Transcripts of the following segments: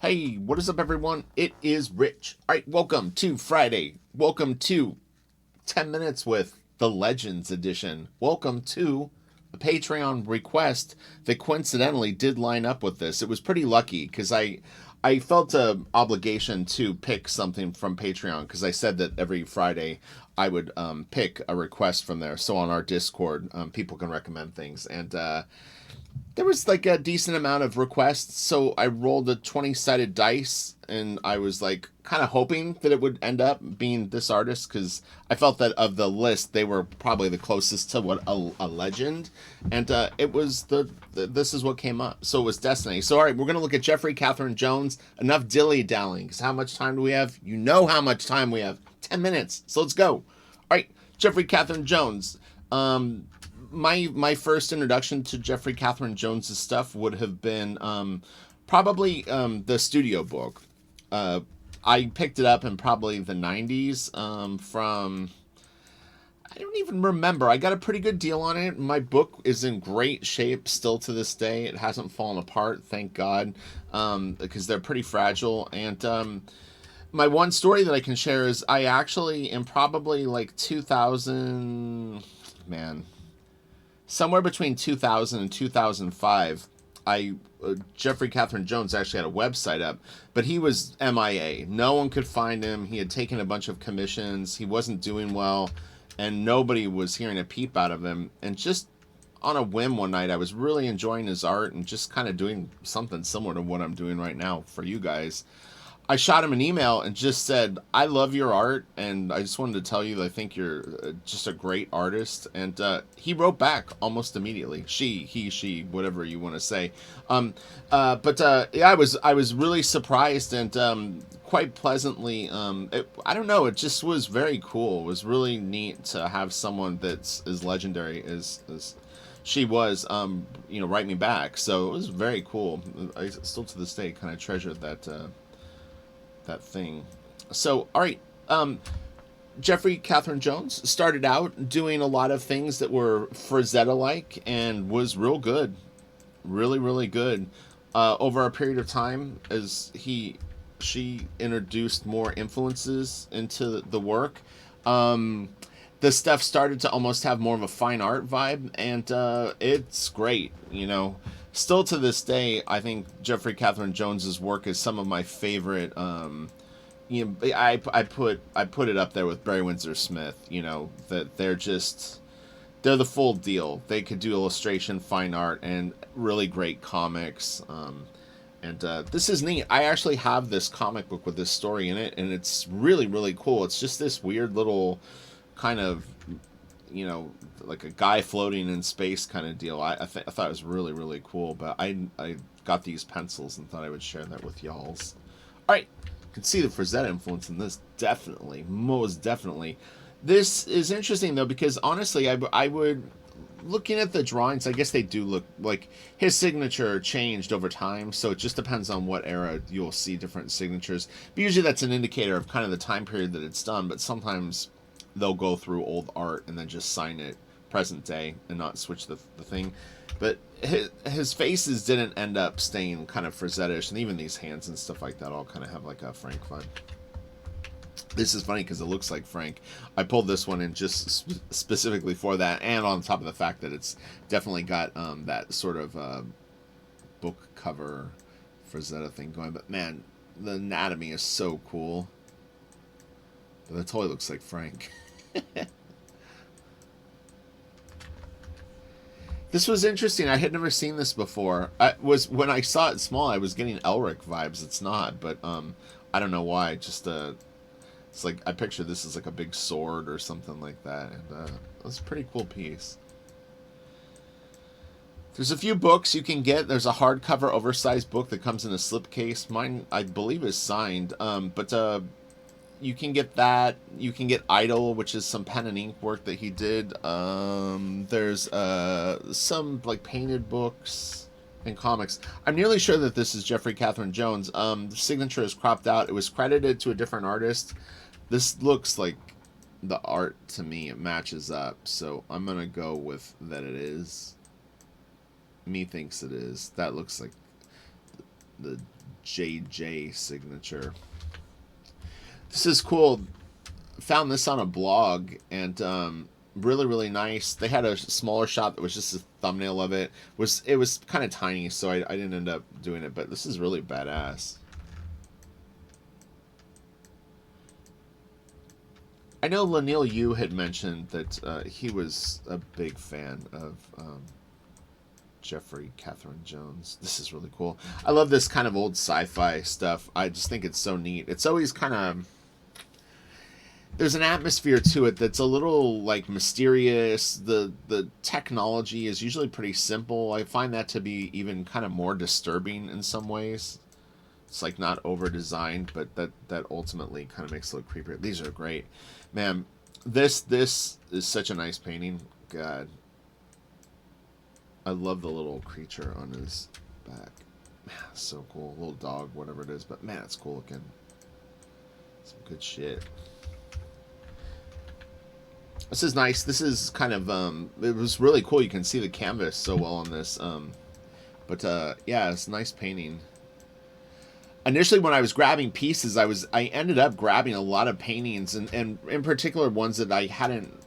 Hey, what is up, everyone? It is Rich. All right, welcome to Friday. Welcome to 10 Minutes with the Legends Edition. Welcome to a Patreon request that coincidentally did line up with this. It was pretty lucky because I felt a obligation to pick something from Patreon because I said that every Friday I would pick a request from there. So on our Discord, people can recommend things. And there was like a decent amount of requests, so I rolled a 20-sided dice, and I was like kind of hoping that it would end up being this artist because I felt that of the list, they were probably the closest to what a legend, and it was this is what came up. So it was Destiny. So all right, we're gonna look at Jeffrey Catherine Jones. Enough dilly dallying, because how much time do we have? You know how much time we have. 10 minutes. So let's go. All right, Jeffrey Catherine Jones. My first introduction to Jeffrey Catherine Jones's stuff would have been probably the studio book. I picked it up in probably the 90s from I don't even remember. I got a pretty good deal on it. My book is in great shape still to this day. It hasn't fallen apart, thank God, because they're pretty fragile. And my one story that I can share is I actually, in probably like 2000, man, somewhere between 2000 and 2005, I Jeffrey Catherine Jones actually had a website up, but he was MIA. No one could find him. He had taken a bunch of commissions. He wasn't doing well, and nobody was hearing a peep out of him. And just on a whim one night, I was really enjoying his art and just kind of doing something similar to what I'm doing right now for you guys. I shot him an email and just said, I love your art, and I just wanted to tell you that I think you're just a great artist. And he wrote back almost immediately. She, whatever you want to say. Yeah, I was really surprised and quite pleasantly. I don't know, it just was very cool. It was really neat to have someone that's as legendary as she was, write me back. So it was very cool. I still to this day kind of treasure that thing. So, all right. Jeffrey Catherine Jones started out doing a lot of things that were Frazetta like and was real good. Really, really good. Over a period of time, as she introduced more influences into the work, the stuff started to almost have more of a fine art vibe, and it's great. Still to this day, I think Jeffrey Catherine Jones's work is some of my favorite. I put it up there with Barry Windsor Smith. That they're the full deal. They could do illustration, fine art, and really great comics. And this is neat. I actually have this comic book with this story in it, and it's really, really cool. It's just this weird little kind of, like a guy floating in space kind of deal. I thought it was really, really cool, but I got these pencils and thought I would share that with y'alls. All right, you can see the Frazetta influence in this, definitely, most definitely. This is interesting, though, because honestly, I would, looking at the drawings, I guess they do look like his signature changed over time, so it just depends on what era you'll see different signatures. But usually that's an indicator of kind of the time period that it's done, but sometimes they'll go through old art and then just sign it present day and not switch the thing. But his faces didn't end up staying kind of Frazetta-ish, and even these hands and stuff like that all kind of have like a Frank vibe. This is funny because it looks like Frank. I pulled this one in just specifically for that, and on top of the fact that it's definitely got that sort of book cover Frazetta thing going. But man, the anatomy is so cool. But it totally looks like Frank. This was interesting. I had never seen this before. When I saw it small, I was getting Elric vibes. It's not, but I don't know why. Just it's like I picture this as like a big sword or something like that, and it's a pretty cool piece. There's a few books you can get. There's a hardcover, oversized book that comes in a slipcase. Mine, I believe, is signed, but you can get that. You can get Idol, which is some pen and ink work that he did. There's some like painted books and comics. I'm nearly sure that this is Jeffrey Catherine Jones. The signature is cropped out. It was credited to a different artist. This looks like the art to me. It matches up, so I'm gonna go with that it is. Me thinks it is. That looks like the JJ signature. This is cool. Found this on a blog, and really really nice. They had a smaller shot that was just a thumbnail of it. It was kind of tiny, so I didn't end up doing it, but this is really badass. I know Lanil Yu had mentioned that he was a big fan of Jeffrey Catherine Jones. This is really cool. I love this kind of old sci-fi stuff. I just think it's so neat. It's always kind of, there's an atmosphere to it that's a little like mysterious. The technology is usually pretty simple. I find that to be even kind of more disturbing in some ways. It's like not over designed, but that ultimately kind of makes it look creepier. These are great, man. This is such a nice painting. God, I love the little creature on his back. Man, it's so cool. Little dog, whatever it is, but man, it's cool looking. Some good shit. This is nice. This is kind of it was really cool. You can see the canvas so well on this. But yeah, it's a nice painting. Initially, when I was grabbing pieces, I ended up grabbing a lot of paintings, and in particular ones that I hadn't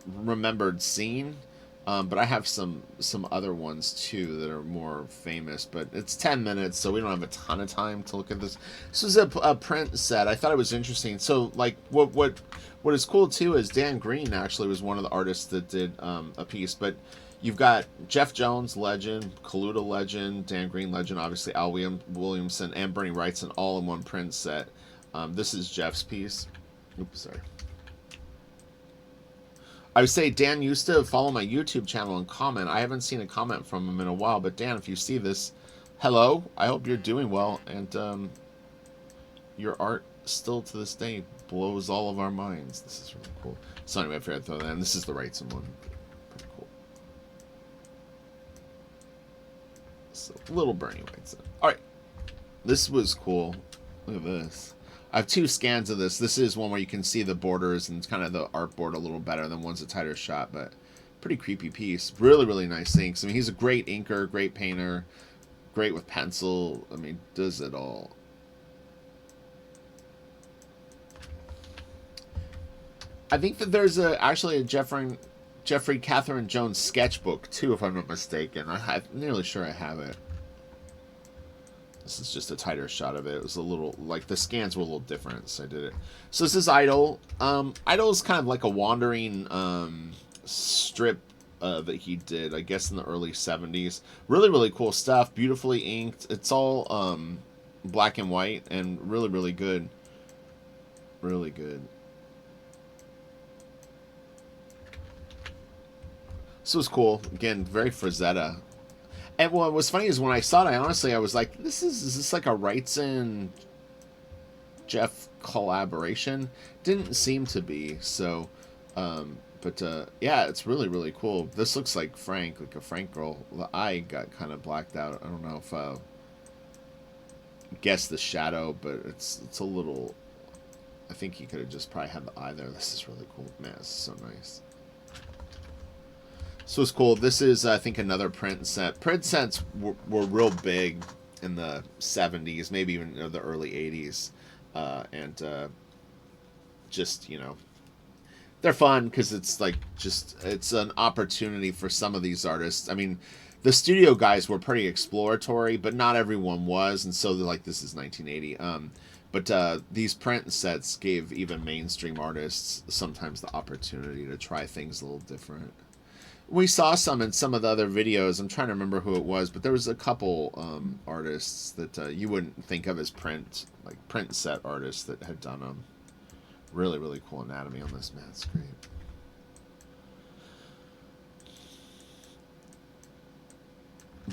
remembered seeing. But I have some other ones too that are more famous. But it's 10 minutes, so we don't have a ton of time to look at this. This was a print set. I thought it was interesting. So like what is cool too is Dan Green actually was one of the artists that did a piece. But you've got Jeff Jones, legend, Kaluta, legend, Dan Green, legend, obviously Al Williamson, and Bernie Wrightson all in one print set. This is Jeff's piece. Oops, sorry. I would say Dan used to follow my YouTube channel and comment. I haven't seen a comment from him in a while, but Dan, if you see this, hello. I hope you're doing well, and your art still to this day blows all of our minds. This is really cool. So anyway, I figured I'd throw that in. This is the Wrightson one. Pretty cool. So little Bernie Wrightson. All right, this was cool. Look at this. I have two scans of this. This is one where you can see the borders and kind of the artboard a little better than one's a tighter shot, but pretty creepy piece. Really, really nice inks. I mean, he's a great inker, great painter, great with pencil. I mean, does it all. I think that there's actually a Jeffrey Catherine Jones sketchbook too, if I'm not mistaken. I'm nearly sure I have it. This is just a tighter shot of it. It was a little, like, the scans were a little different, so I did it. So this is Idol. Idol is kind of like a wandering strip that he did, I guess, in the early 70s. Really, really cool stuff. Beautifully inked. It's all black and white and really, really good. Really good. This was cool. Again, very Frazetta. And what was funny is when I saw it, I was like, is this like a Wrightson Jeff collaboration? Didn't seem to be. So, but yeah, it's really, really cool. This looks like Frank, like a Frank girl. The eye got kind of blacked out. I don't know if guess the shadow, but it's a little. I think he could have just probably had the eye there. This is really cool. Man, this is so nice. So it's cool. This is, I think, another print set. Print sets were real big in the 70s, maybe even the early 80s. And just, you know, they're fun because it's like it's an opportunity for some of these artists. I mean, the studio guys were pretty exploratory, but not everyone was. And so they're like, this is 1980. But these print sets gave even mainstream artists sometimes the opportunity to try things a little different. We saw some in some of the other videos. I'm trying to remember who it was, but there was a couple artists that you wouldn't think of as print set artists that had done them. Really, really cool anatomy on this, man. It's great.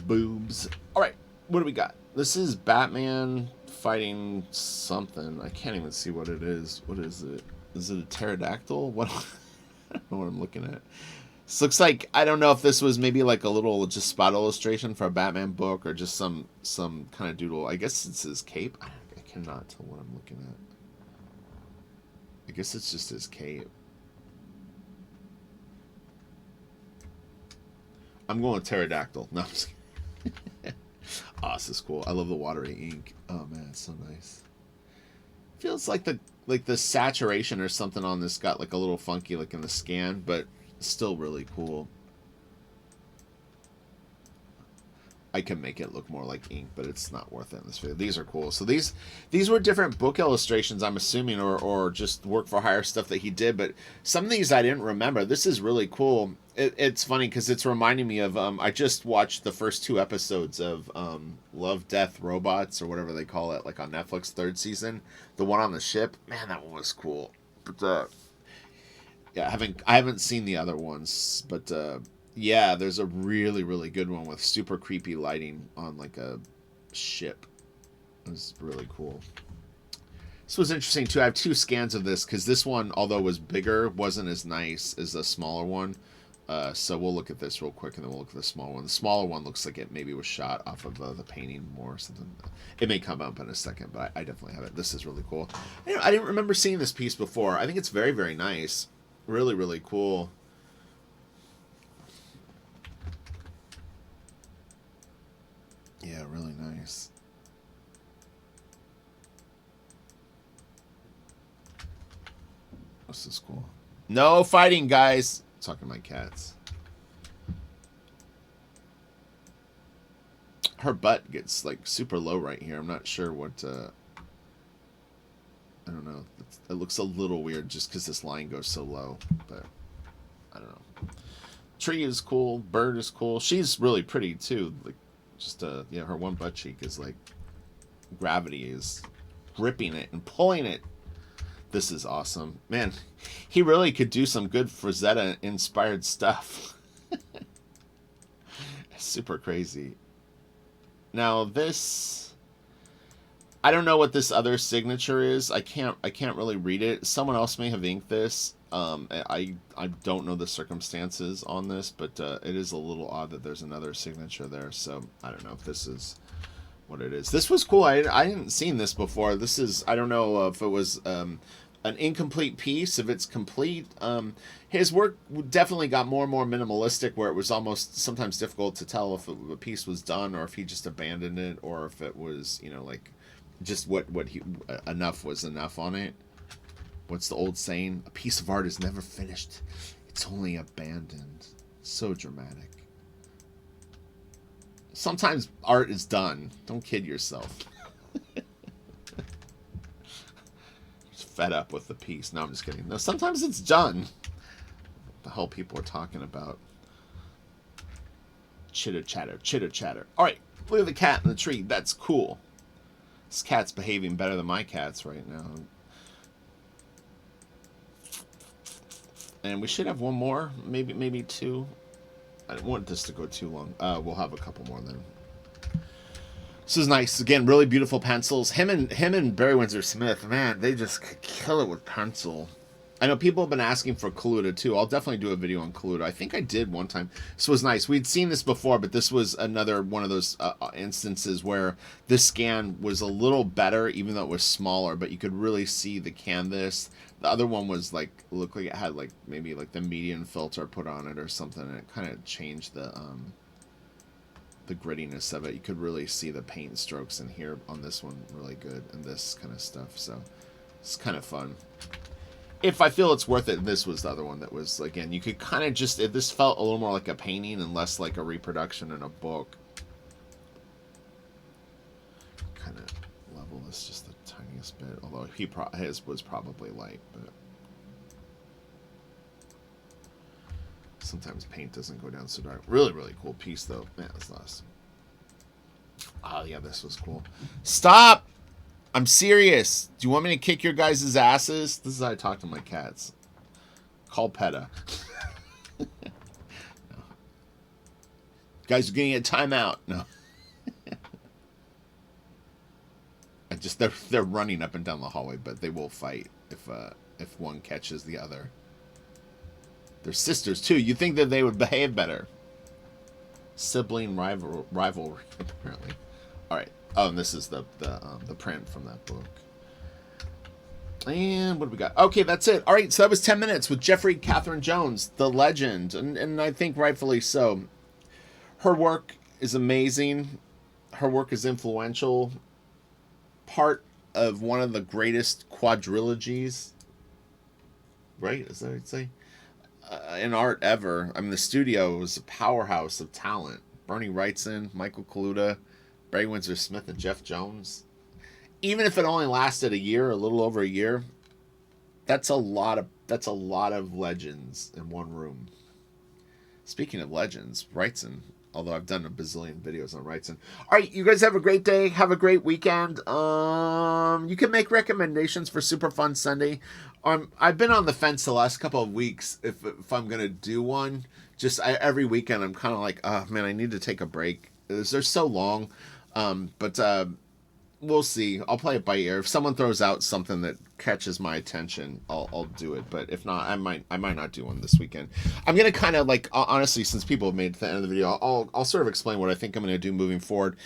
Boobs. All right, what do we got? This is Batman fighting something. I can't even see what it is. What is it? Is it a pterodactyl? What? I don't know what I'm looking at. This looks like, I don't know if this was maybe like a little just spot illustration for a Batman book or just some kind of doodle. I guess it's his cape. I cannot tell what I'm looking at. I guess it's just his cape. I'm going with pterodactyl. No, I'm just kidding. Oh, this is cool. I love the watery ink. Oh man, it's so nice. Feels like the saturation or something on this got like a little funky like in the scan, but still really cool. I can make it look more like ink, but it's not worth it in this video. These are cool. So these were different book illustrations, I'm assuming, or just work for hire stuff that he did. But some of these I didn't remember. This is really cool. It's funny because it's reminding me of I just watched the first 2 episodes of Love, Death, Robots, or whatever they call it, like on Netflix, 3rd season. The one on the ship. Man, that one was cool. But yeah, I haven't seen the other ones, but. Yeah, there's a really, really good one with super creepy lighting on like a ship. It was really cool. This was interesting too. I have 2 scans of this because this one, although it was bigger, wasn't as nice as the smaller one. So we'll look at this real quick and then we'll look at the smaller one. The smaller one looks like it maybe was shot off of the painting more or something. It may come up in a second, but I definitely have it. This is really cool. I didn't remember seeing this piece before. I think it's very, very nice. Really, really cool. Yeah, really nice. This is cool. No fighting, guys. I'm talking to my cats. Her butt gets like super low right here. I'm not sure what. I don't know. It looks a little weird just because this line goes so low, but I don't know. Tree is cool. Bird is cool. She's really pretty too. Like. Just yeah, her one butt cheek is like gravity is gripping it and pulling it. This is awesome, man. He really could do some good Frazetta inspired stuff. Super crazy. Now this, I don't know what this other signature is. I can't really read it. Someone else may have inked this. I don't know the circumstances on this, but it is a little odd that there's another signature there. So I don't know if this is what it is. This was cool. I hadn't seen this before. This is, I don't know if it was an incomplete piece, if it's complete. His work definitely got more and more minimalistic, where it was almost sometimes difficult to tell if a piece was done or if he just abandoned it or if it was, you know, like just what he enough was enough on it. What's the old saying? A piece of art is never finished. It's only abandoned. So dramatic. Sometimes art is done. Don't kid yourself. Just fed up with the piece. No, I'm just kidding. No, sometimes it's done. What the hell people are talking about? Chitter chatter, chitter chatter. Alright, look at the cat in the tree. That's cool. This cat's behaving better than my cats right now. And we should have one more, maybe 2. I don't want this to go too long. We'll have a couple more then. This is nice. Again, really beautiful pencils. Him and Barry Windsor Smith, man, they just kill it with pencil. I know people have been asking for Kaluta too. I'll definitely do a video on Kaluta. I think I did one time. This was nice. We'd seen this before, but this was another one of those instances where this scan was a little better, even though it was smaller, but you could really see the canvas. The other one was like, looked like it had like maybe like the median filter put on it or something, and it kind of changed the grittiness of it. You could really see the paint strokes in here on this one really good, and this kind of stuff. So it's kind of fun. If I feel it's worth it, this was the other one that was, again, you could kind of just, this felt a little more like a painting and less like a reproduction in a book. Kind of level this just the tiniest bit, although his was probably light, but sometimes paint doesn't go down so dark. Really, really cool piece, though. Man, that's awesome. Oh, yeah, this was cool. Stop! I'm serious. Do you want me to kick your guys' asses? This is how I talk to my cats. Call PETA. No. Guys are getting a timeout. No. They're running up and down the hallway, but they will fight if one catches the other. They're sisters too. You think that they would behave better? Sibling rivalry, apparently. All right. Oh, and this is the print from that book. And what do we got? Okay, that's it. All right, so that was 10 minutes with Jeffrey Catherine Jones, the legend, and I think rightfully so. Her work is amazing. her work is influential. Part of one of the greatest quadrilogies, right? Is that what I'd say? In art ever. I mean, the studio was a powerhouse of talent. Bernie Wrightson, Michael Kaluta, Barry Windsor Smith, and Jeff Jones. Even if it only lasted a year, a little over a year, that's a lot of legends in one room. Speaking of legends, Wrightson. Although I've done a bazillion videos on Wrightson. All right, you guys have a great day. Have a great weekend. You can make recommendations for Super Fun Sunday. I've been on the fence the last couple of weeks if I'm gonna do one. Every weekend I'm kind of like, oh man, I need to take a break. They're so long. But we'll see. I'll play it by ear. If someone throws out something that catches my attention, I'll do it. But if not, I might not do one this weekend. I'm gonna kind of like honestly, since people have made it to the end of the video, I'll sort of explain what I think I'm gonna do moving forward.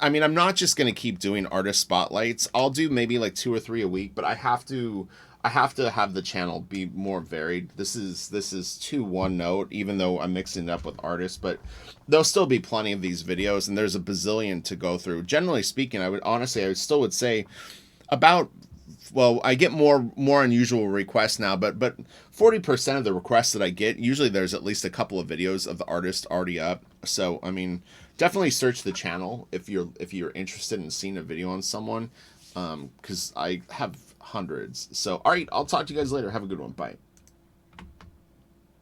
I mean, I'm not just gonna keep doing artist spotlights. I'll do maybe like 2 or 3 a week, but I have to have the channel be more varied. This is too one note, even though I'm mixing it up with artists, but there'll still be plenty of these videos, and there's a bazillion to go through. Generally speaking, I still would say about, well, I get more unusual requests now, but 40% of the requests that I get, usually there's at least a couple of videos of the artist already up. So I mean, definitely search the channel if you're interested in seeing a video on someone, because I have hundreds. So all right, I'll talk to you guys later. Have a good one. Bye.